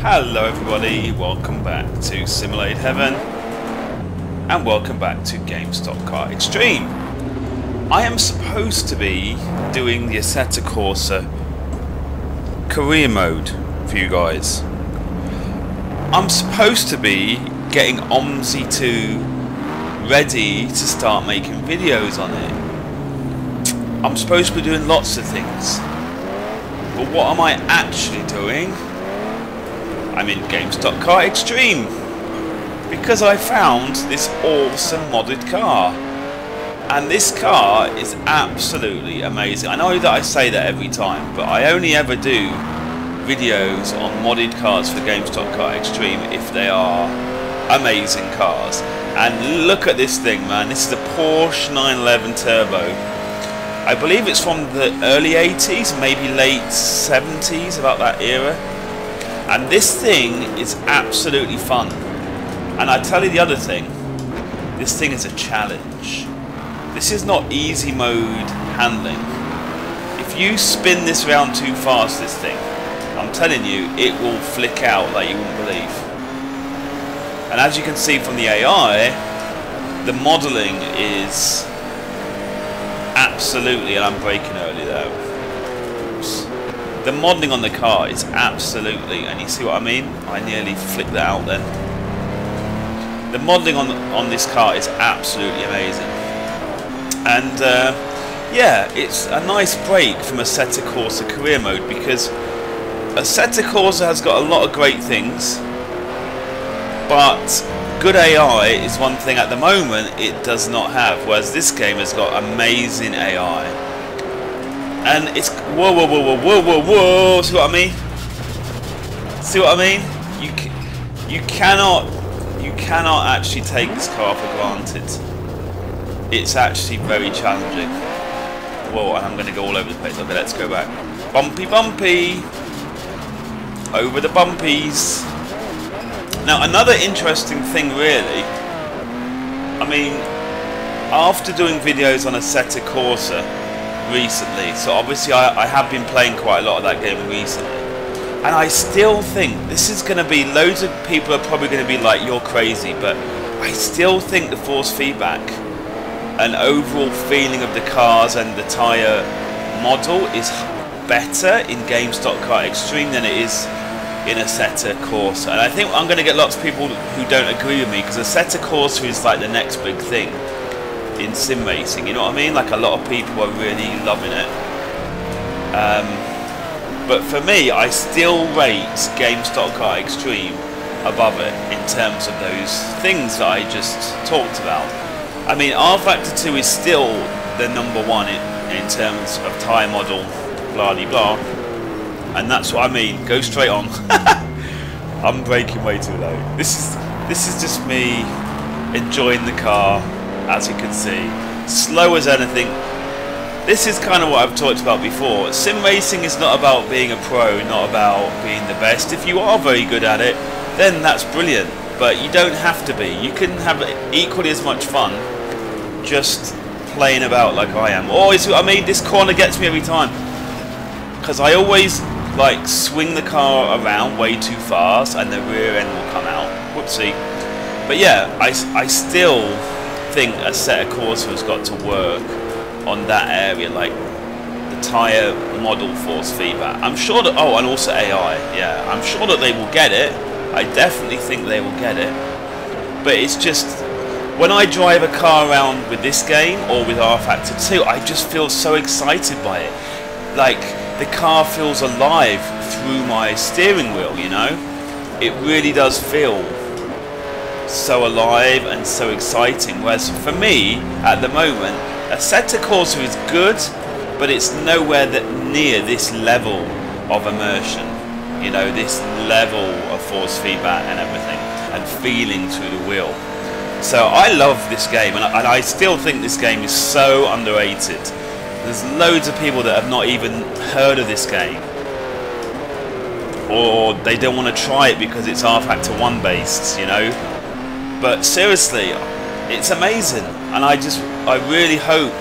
Hello everybody, welcome back to Simulate Heaven and welcome back to GameStop Car Extreme. I am supposed to be doing the Assetto Corsa career mode for you guys. I'm supposed to be getting OMSI 2 ready to start making videos on it. I'm supposed to be doing lots of things, but what am I actually doing? I'm in GameStop Car Extreme because I found this awesome modded car, and this car is absolutely amazing. I know that I say that every time, but I only ever do videos on modded cars for GameStop Car Extreme if they are amazing cars. And look at this thing, man. This is a Porsche 911 Turbo. I believe it's from the early 80s, maybe late 70s, about that era. And this thing is absolutely fun. And I tell you the other thing, this thing is a challenge. This is not easy mode handling. If you spin this around too fast, this thing, I'm telling you, it will flick out like you wouldn't believe. And as you can see from the AI, the modelling is absolutely, and I'm braking early though. Oops. The modelling on the car is absolutely, and you see what I mean? I nearly flicked that out then. The modelling on this car is absolutely amazing. And yeah, it's a nice break from Assetto Corsa career mode, because Assetto Corsa has got a lot of great things, but good AI is one thing at the moment it does not have, whereas this game has got amazing AI. And it's whoa, whoa, whoa, whoa, whoa, whoa, whoa. See what I mean? See what I mean? You cannot actually take this car for granted. It's actually very challenging. Whoa, and I'm going to go all over the place. Okay, let's go back. Bumpy, bumpy. Over the bumpies. Now, another interesting thing, really. I mean, after doing videos on Assetto Corsa recently, so obviously I have been playing quite a lot of that game recently, and I still think this is going to be, loads of people are probably going to be like, you're crazy, but I still think the force feedback and overall feeling of the cars and the tyre model is better in GameStop Car Extreme than it is in Assetto Corsa. And I think I'm going to get lots of people who don't agree with me, because Assetto Corsa is like the next big thing in sim racing, you know what I mean? Like, a lot of people are really loving it. But for me, I still rate GameStop Car Extreme above it in terms of those things that I just talked about. I mean, R Factor 2 is still the #1 in terms of tyre model, blah de blah. And that's what I mean. Go straight on. I'm braking way too low. This is just me enjoying the car. As you can see, slow as anything. This is kind of what I've talked about before. Sim racing is not about being a pro, not about being the best. If you are very good at it, then that's brilliant. But you don't have to be. You can have equally as much fun just playing about like I am. Oh, is what I mean? This corner gets me every time, because I always like swing the car around way too fast and the rear end will come out. Whoopsie. But yeah, I still think Assetto Corsa has got to work on that area, like the tyre model force feedback. I'm sure that, oh, and also AI, yeah, I'm sure that they will get it. I definitely think they will get it. But it's just, when I drive a car around with this game or with R Factor 2, I just feel so excited by it. Like, the car feels alive through my steering wheel, you know? It really does feel so alive and so exciting, whereas for me at the moment Assetto Corsa is good, but it's nowhere near this level of immersion, you know, this level of force feedback and everything and feeling through the wheel. So I love this game, and I still think this game is so underrated. There's loads of people that have not even heard of this game, or they don't want to try it because it's R Factor 1 based, you know. But seriously, it's amazing, and I really hope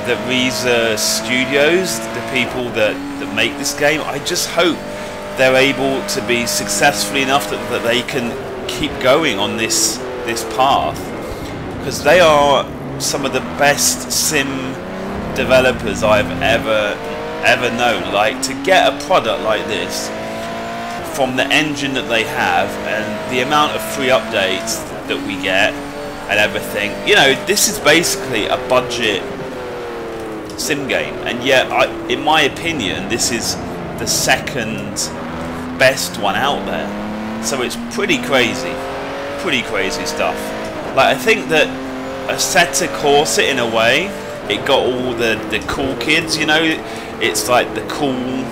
that Reza Studios, the people that make this game, I just hope they're able to be successful enough that they can keep going on this path, because they are some of the best sim developers I've ever known. Like, to get a product like this from the engine that they have and the amount of free updates that we get and everything, you know, this is basically a budget sim game, and yet in my opinion this is the second best one out there. So it's pretty crazy stuff. Like, I think that Assetto Corsa, in a way, it got all the cool kids, you know. It's like the cool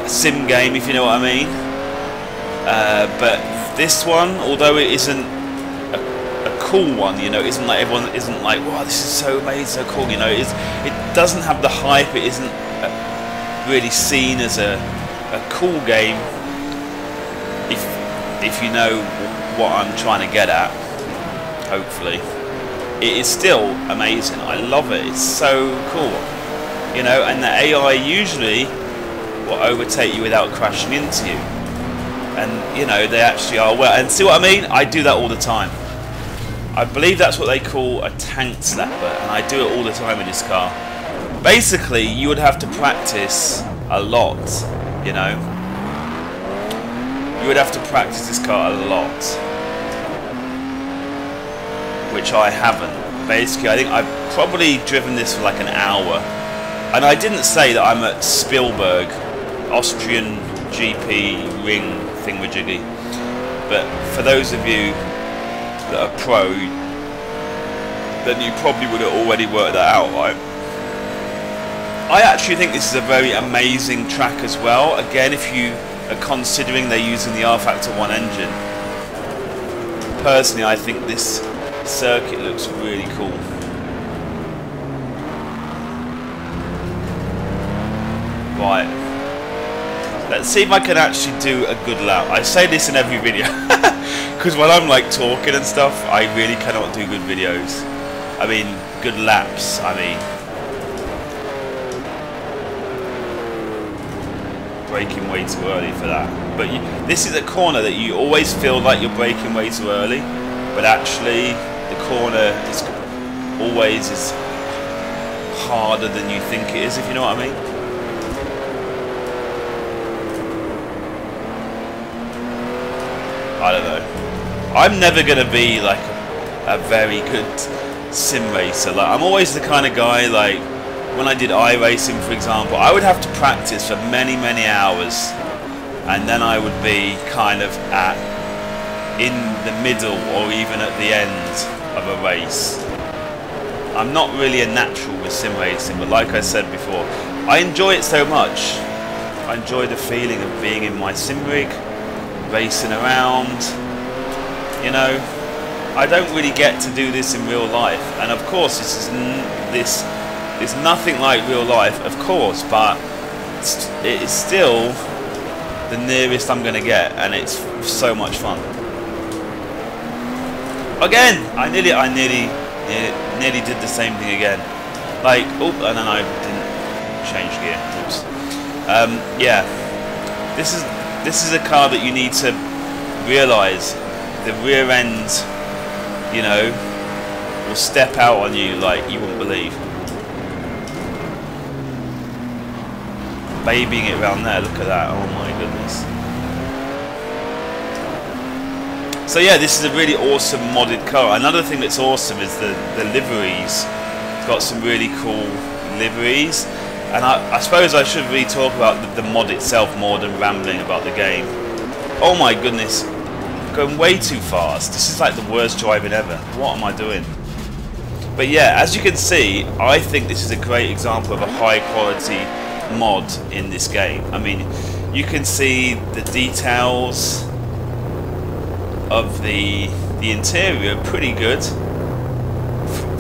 sim game, if you know what I mean. But this one, although it isn't a cool one, you know, it isn't like everyone isn't like, wow, this is so amazing, so cool, you know. It doesn't have the hype. It isn't really seen as a cool game, if you know what I'm trying to get at. Hopefully, it is still amazing. I love it. It's so cool, you know. And the AI usually will overtake you without crashing into you, and you know, they actually are well. And see what I mean? I do that all the time. I believe that's what they call a tank slapper, and I do it all the time in this car. Basically, you would have to practice a lot, you know. You would have to practice this car a lot, which I haven't. Basically, I think I've probably driven this for like an hour, and I didn't say that I'm at Spielberg, Austrian GP ring thingamajiggy, but for those of you that are pro, then you probably would have already worked that out, right? I actually think this is a very amazing track as well. Again, if you are considering they're using the R Factor 1 engine, personally I think this circuit looks really cool. Right, let's see if I can actually do a good lap. I say this in every video because when I'm like talking and stuff, I really cannot do good videos. I mean, good laps, I mean. Braking way too early for that. But this is a corner that you always feel like you're braking way too early, but actually the corner is always harder than you think it is, if you know what I mean. I don't know. I'm never gonna be like a very good sim racer. Like, I'm always the kind of guy, like when I did iRacing, for example, I would have to practice for many hours, and then I would be kind of in the middle or even at the end of a race. I'm not really a natural with sim racing, but like I said before, I enjoy it so much. I enjoy the feeling of being in my sim rig, racing around, you know. I don't really get to do this in real life, and of course this is nothing like real life, of course, but it is still the nearest I'm going to get, and it's so much fun. Again, I nearly did the same thing again. Like, oh, and then I didn't change gear. Oops. Yeah, this is a car that you need to realise the rear end, you know, will step out on you like you wouldn't believe. Babying it around there, look at that, oh my goodness. So yeah, this is a really awesome modded car. Another thing that's awesome is the liveries. It's got some really cool liveries, and I suppose I should really talk about the mod itself more than rambling about the game. Oh my goodness, I'm going way too fast. This is like the worst driving ever. What am I doing? But yeah, as you can see, I think this is a great example of a high quality mod in this game. I mean, you can see the details of the interior, pretty good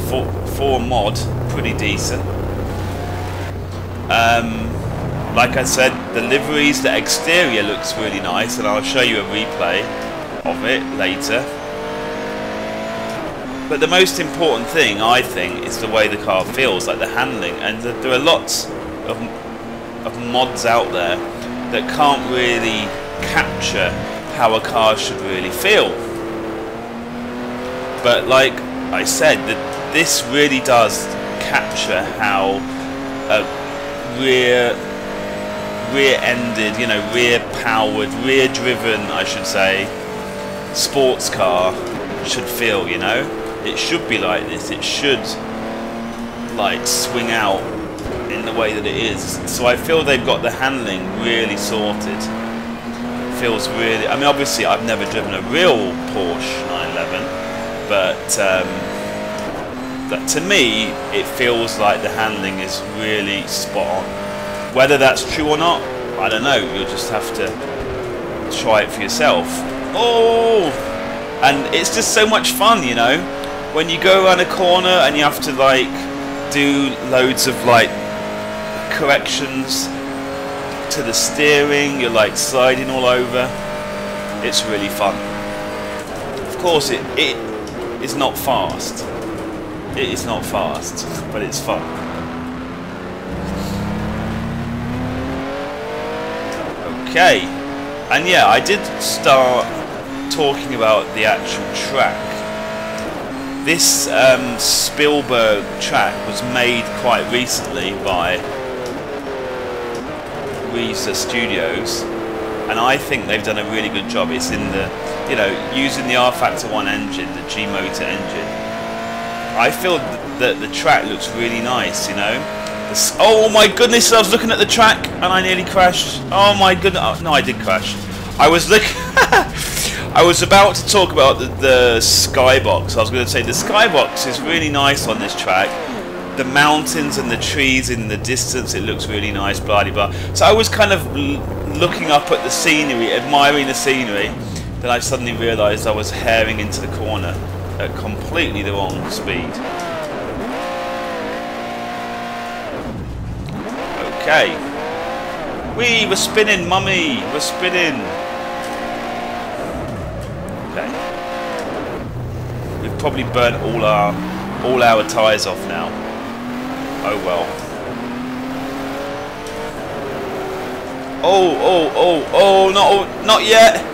for a mod, pretty decent. Like I said, the liveries, the exterior looks really nice, and I'll show you a replay of it later. But the most important thing, I think, is the way the car feels, like the handling, and there are lots of mods out there that can't really capture how a car should really feel. But like I said, that this really does capture how a rear-ended, you know, rear-powered, rear-driven, I should say, sports car should feel, you know? It should be like this. It should, like, swing out in the way that it is. So I feel they've got the handling really sorted. Feels really... I mean, obviously, I've never driven a real Porsche 911, but that, to me, it feels like the handling is really spot on. Whether that's true or not, I don't know. You'll just have to try it for yourself. Oh! And it's just so much fun, you know? When you go around a corner and you have to, like, do loads of, like, corrections to the steering, you're, like, sliding all over. It's really fun. Of course, it is not fast. It is not fast, but it's fun. Okay, and yeah, I did start talking about the actual track. This Spielberg track was made quite recently by Risa Studios, and I think they've done a really good job. It's in the, you know, using the R Factor 1 engine, the G motor engine. I feel that the track looks really nice, you know. Oh my goodness, I was looking at the track and I nearly crashed. Oh my goodness. Oh, no, I did crash. I was looking... I was about to talk about the skybox. I was going to say the skybox is really nice on this track. The mountains and the trees in the distance, it looks really nice, blah blah blah. So I was kind of looking up at the scenery, admiring the scenery. Then I suddenly realised I was herring into the corner at completely the wrong speed. Okay. We're spinning, mummy. We're spinning. Okay. We've probably burnt all our tyres off now. Oh well. Oh, not yet.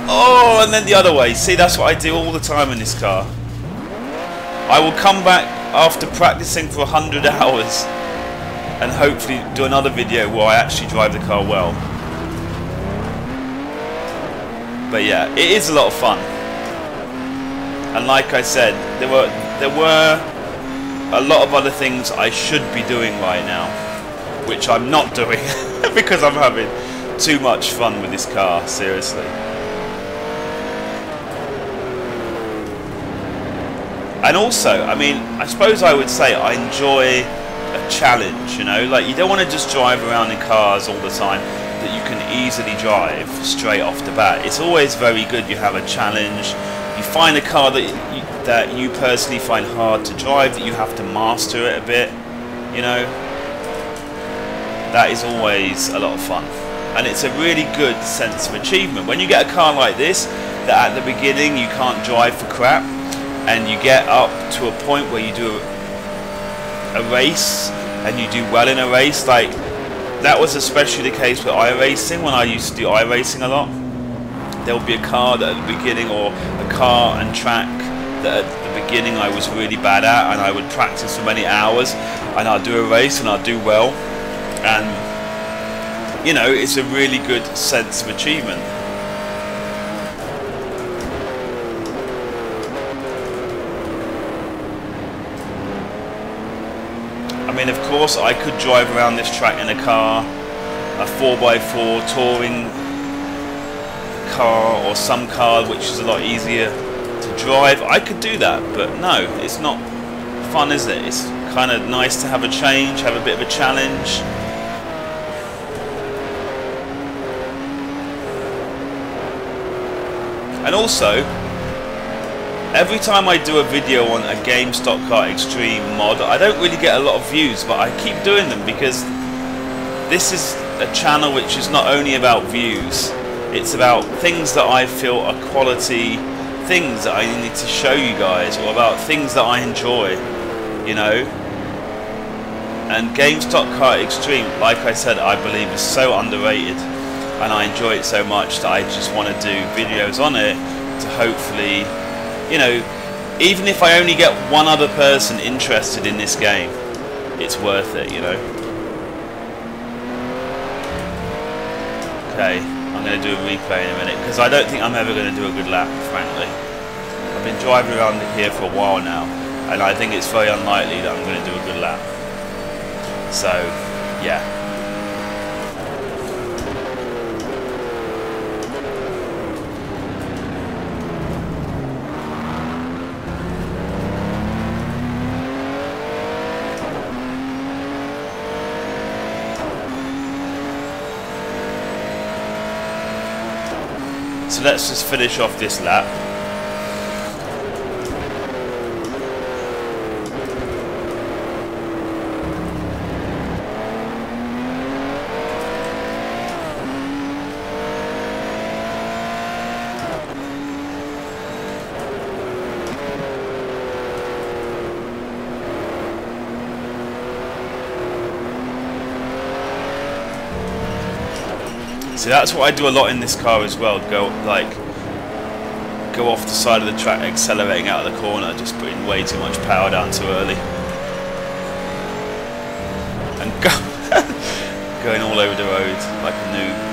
Oh, and then the other way. See, that's what I do all the time in this car. I will come back after practicing for 100 hours and hopefully do another video where I actually drive the car well. But yeah, it is a lot of fun. And like I said, there were a lot of other things I should be doing right now, which I'm not doing because I'm having too much fun with this car, seriously. And also, I mean, I suppose I would say I enjoy a challenge, you know, like you don't want to just drive around in cars all the time that you can easily drive straight off the bat. It's always very good you have a challenge. You find a car that you personally find hard to drive, that you have to master it a bit, you know. That is always a lot of fun, and it's a really good sense of achievement when you get a car like this that at the beginning you can't drive for crap, and you get up to a point where you do a race and you do well in a race. Like that was especially the case with iRacing. When I used to do iRacing a lot, there would be a car that at the beginning, or a car and track that at the beginning I was really bad at, and I would practice for many hours and I'd do a race and I'd do well, and you know, it's a really good sense of achievement. I mean, of course, I could drive around this track in a car, a 4x4 touring car, or some car which is a lot easier to drive. I could do that, but no, it's not fun, is it? It's kind of nice to have a change, have a bit of a challenge. And also, every time I do a video on a GameStop Car Extreme mod, I don't really get a lot of views, but I keep doing them because this is a channel which is not only about views, it's about things that I feel are quality things that I need to show you guys, or about things that I enjoy, you know. And GameStop Car Extreme, like I said, I believe is so underrated, and I enjoy it so much that I just want to do videos on it to hopefully, you know, even if I only get one other person interested in this game, it's worth it, you know. Okay, I'm going to do a replay in a minute because I don't think I'm ever going to do a good lap, frankly. I've been driving around here for a while now, and I think it's very unlikely that I'm going to do a good lap. So, yeah. So let's just finish off this lap. So that's what I do a lot in this car as well. Go off the side of the track, accelerating out of the corner, just putting way too much power down too early, and going all over the road like a noob.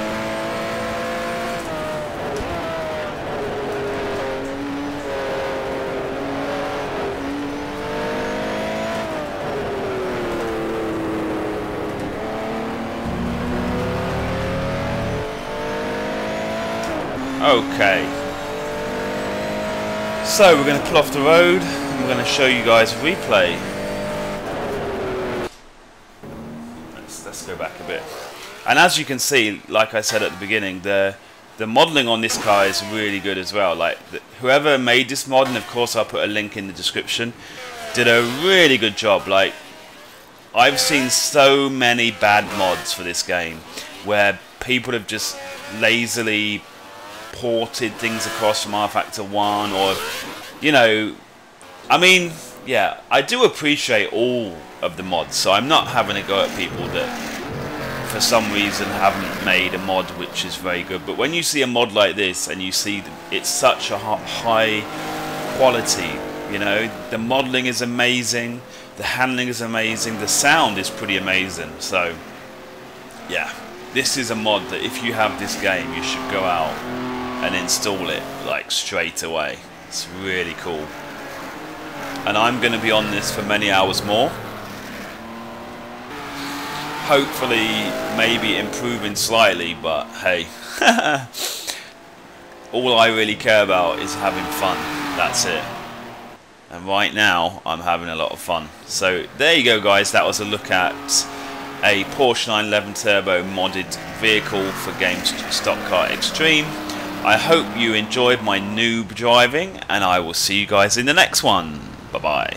Okay, so we're going to pull off the road and we're going to show you guys a replay. Let's go back a bit. And as you can see, like I said at the beginning, the modelling on this car is really good as well. Like whoever made this mod, and of course I'll put a link in the description, did a really good job. Like I've seen so many bad mods for this game where people have just lazily ported things across from R-Factor 1, or, you know, I mean, yeah, I do appreciate all of the mods, so I'm not having a go at people that for some reason haven't made a mod which is very good. But when you see a mod like this and you see it's such a high quality, you know, the modeling is amazing, the handling is amazing, the sound is pretty amazing. So yeah, this is a mod that if you have this game, you should go out and install it like straight away. It's really cool, and I'm going to be on this for many hours more, hopefully maybe improving slightly, but hey, all I really care about is having fun. That's it, and right now I'm having a lot of fun. So there you go guys, that was a look at a Porsche 911 Turbo modded vehicle for GameStop Car Extreme. I hope you enjoyed my noob driving, and I will see you guys in the next one. Bye bye.